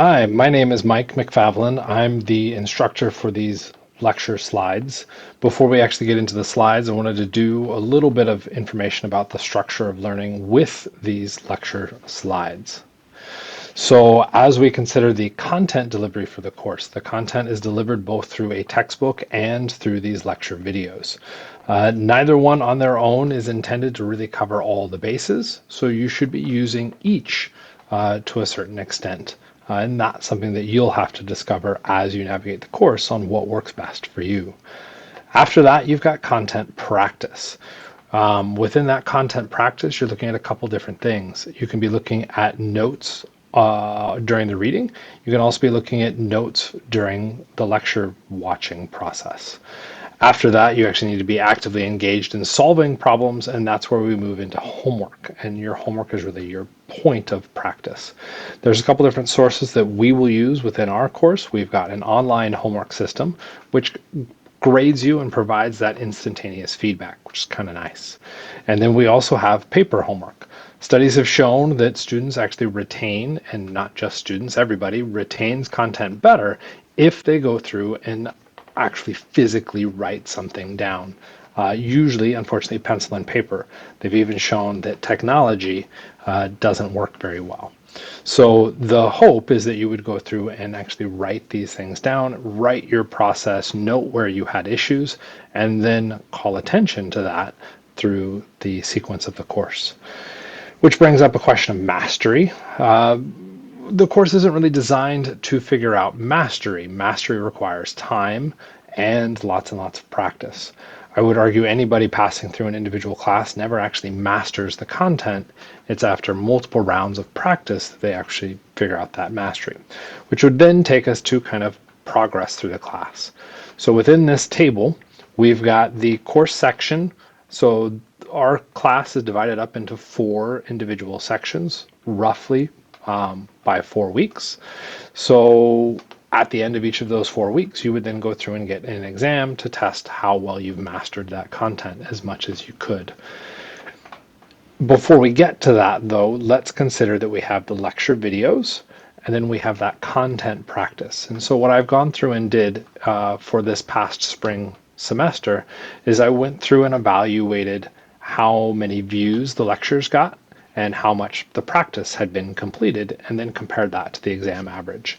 Hi, my name is Mike McFavlin. I'm the instructor for these lecture slides. Before we actually get into the slides, I wanted to do a little bit of information about the structure of learning with these lecture slides. So as we consider the content delivery for the course, the content is delivered both through a textbook and through these lecture videos. Neither one on their own is intended to really cover all the bases, so you should be using each to a certain extent. And that's something that you'll have to discover as you navigate the course on what works best for you. After that, you've got content practice. Within that content practice, you're looking at a couple different things. You can be looking at notes during the reading. You can also be looking at notes during the lecture watching process. After that, you actually need to be actively engaged in solving problems, and that's where we move into homework. And your homework is really your point of practice. There's a couple different sources that we will use within our course. We've got an online homework system, which grades you and provides that instantaneous feedback, which is kind of nice. And then we also have paper homework. Studies have shown that students actually retain, and not just students, everybody retains content better if they go through and actually physically write something down. Usually, unfortunately, pencil and paper. They've even shown that technology doesn't work very well. So the hope is that you would go through and actually write these things down, write your process, note where you had issues, and then call attention to that through the sequence of the course. Which brings up a question of mastery. The course isn't really designed to figure out mastery. Mastery requires time and lots of practice. I would argue anybody passing through an individual class never actually masters the content. It's after multiple rounds of practice that they actually figure out that mastery, which would then take us to kind of progress through the class. So within this table, we've got the course section. So our class is divided up into 4 individual sections, roughly by 4 weeks. So at the end of each of those 4 weeks, you would then go through and get an exam to test how well you've mastered that content as much as you could. Before we get to that, though, let's consider that we have the lecture videos and then we have that content practice. And so what I've gone through and did for this past spring semester is I went through and evaluated how many views the lectures got and how much the practice had been completed, and then compared that to the exam average.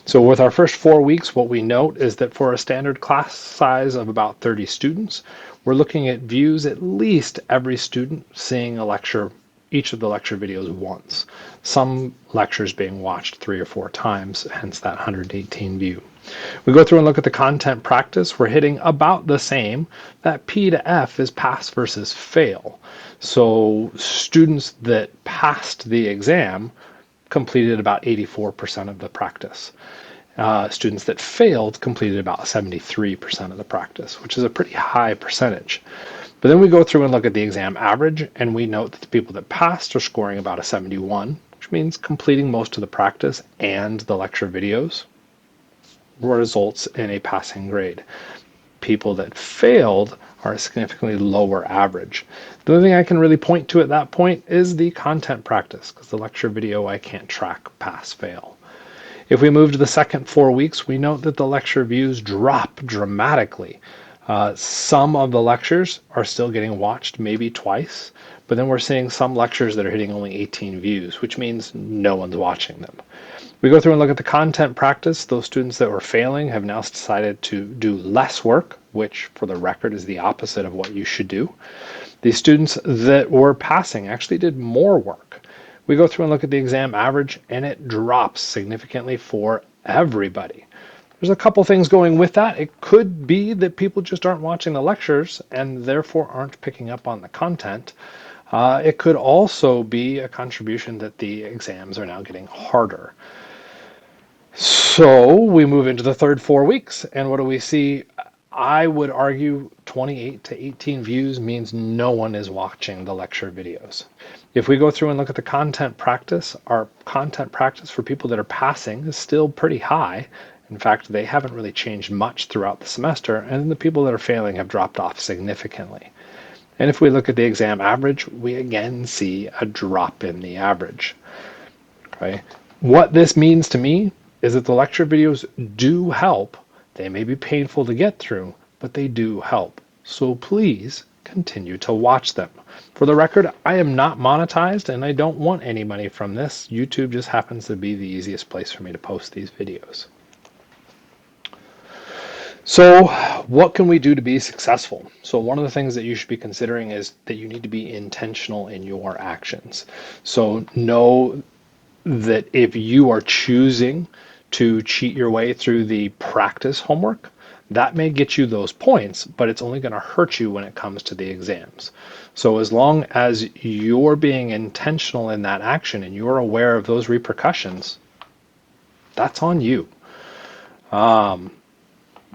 So with our first 4 weeks, what we note is that for a standard class size of about 30 students, we're looking at views at least every student seeing a lecture, each of the lecture videos once. Some lectures being watched 3 or 4 times, hence that 118 view. We go through and look at the content practice. We're hitting about the same. That P to F is pass versus fail. So students that passed the exam completed about 84% of the practice. Students that failed completed about 73% of the practice, which is a pretty high percentage. But then we go through and look at the exam average, and we note that the people that passed are scoring about a 71, which means completing most of the practice and the lecture videos results in a passing grade. People that failed are a significantly lower average. The only thing I can really point to at that point is the content practice, because the lecture video I can't track pass fail. If we move to the second 4 weeks, we note that the lecture views drop dramatically. Some of the lectures are still getting watched maybe twice, but then we're seeing some lectures that are hitting only 18 views, which means no one's watching them. We go through and look at the content practice. Those students that were failing have now decided to do less work, which for the record is the opposite of what you should do. The students that were passing actually did more work. We go through and look at the exam average, and it drops significantly for everybody. There's a couple things going with that. It could be that people just aren't watching the lectures and therefore aren't picking up on the content. It could also be a contribution that the exams are now getting harder. So we move into the third 4 weeks, and what do we see? I would argue 28 to 18 views means no one is watching the lecture videos. If we go through and look at the content practice, our content practice for people that are passing is still pretty high. In fact, they haven't really changed much throughout the semester, and the people that are failing have dropped off significantly. And if we look at the exam average, we again see a drop in the average. Okay? What this means to me is that the lecture videos do help. They may be painful to get through, but they do help. So please continue to watch them. For the record, I am not monetized and I don't want any money from this. YouTube just happens to be the easiest place for me to post these videos. So, what can we do to be successful? So, one of the things that you should be considering is that you need to be intentional in your actions. So, know that if you are choosing to cheat your way through the practice homework, that may get you those points, but it's only going to hurt you when it comes to the exams. So as long as you're being intentional in that action and you're aware of those repercussions, that's on you.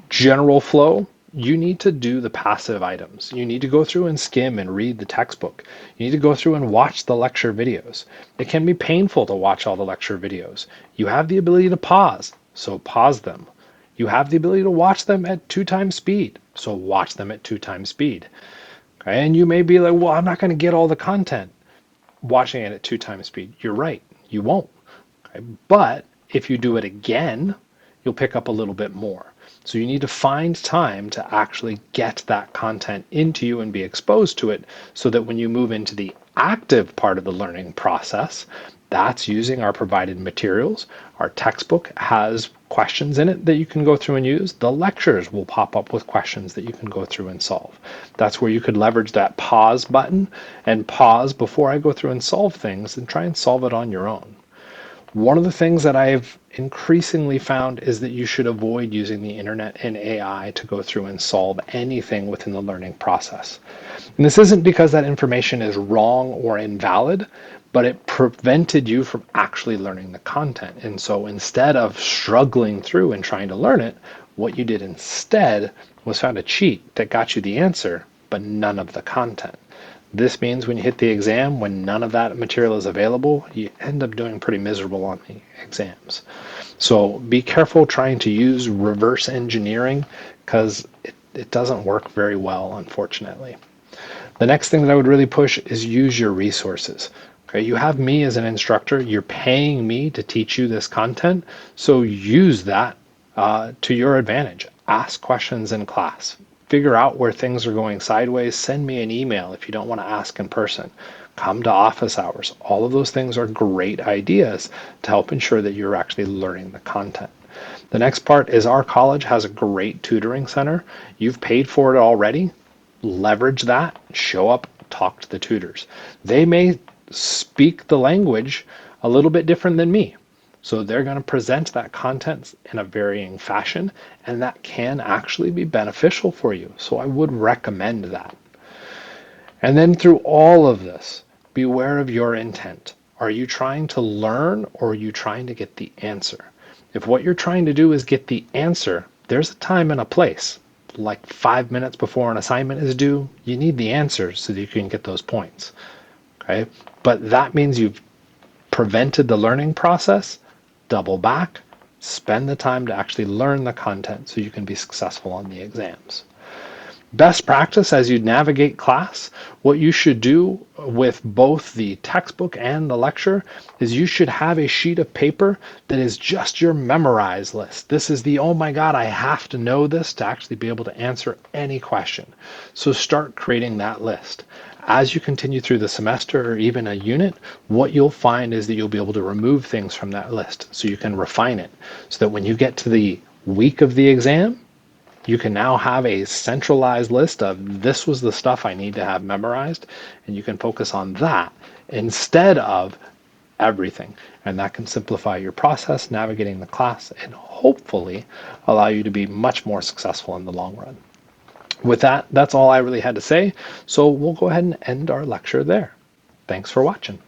General flow, you need to do the passive items. You need to go through and skim and read the textbook. You need to go through and watch the lecture videos. It can be painful to watch all the lecture videos. You have the ability to pause, so pause them. You have the ability to watch them at 2 times speed, so watch them at 2 times speed. Okay? And you may be like, well, I'm not going to get all the content watching it at 2 times speed. You're right, you won't. Okay? But if you do it again, you'll pick up a little bit more. So you need to find time to actually get that content into you and be exposed to it so that when you move into the active part of the learning process, that's using our provided materials. Our textbook has questions in it that you can go through and use. The lectures will pop up with questions that you can go through and solve. That's where you could leverage that pause button and pause before I go through and solve things and try and solve it on your own. One of the things that I've increasingly found is that you should avoid using the internet and AI to go through and solve anything within the learning process. And this isn't because that information is wrong or invalid, but it prevented you from actually learning the content. And so instead of struggling through and trying to learn it, what you did instead was found a cheat that got you the answer, but none of the content. This means when you hit the exam, when none of that material is available, you end up doing pretty miserable on the exams. So be careful trying to use reverse engineering because it doesn't work very well, unfortunately. The next thing that I would really push is use your resources. Okay, you have me as an instructor, you're paying me to teach you this content, so use that to your advantage. Ask questions in class. Figure out where things are going sideways. Send me an email if you don't want to ask in person. Come to office hours. All of those things are great ideas to help ensure that you're actually learning the content. The next part is our college has a great tutoring center. You've paid for it already. Leverage that. Show up, talk to the tutors. They may speak the language a little bit different than me. So they're going to present that content in a varying fashion, and that can actually be beneficial for you. So I would recommend that. And then through all of this, beware of your intent. Are you trying to learn or are you trying to get the answer? If what you're trying to do is get the answer, there's a time and a place. Like 5 minutes before an assignment is due, you need the answer so that you can get those points. Okay? But that means you've prevented the learning process. Double back, spend the time to actually learn the content so you can be successful on the exams. Best practice as you navigate class, what you should do with both the textbook and the lecture is you should have a sheet of paper that is just your memorize list. This is the, oh my God, I have to know this to actually be able to answer any question. So start creating that list. As you continue through the semester or even a unit, what you'll find is that you'll be able to remove things from that list so you can refine it so that when you get to the week of the exam, you can now have a centralized list of this was the stuff I need to have memorized, and you can focus on that instead of everything. And that can simplify your process navigating the class and hopefully allow you to be much more successful in the long run. With that, that's all I really had to say. So we'll go ahead and end our lecture there. Thanks for watching.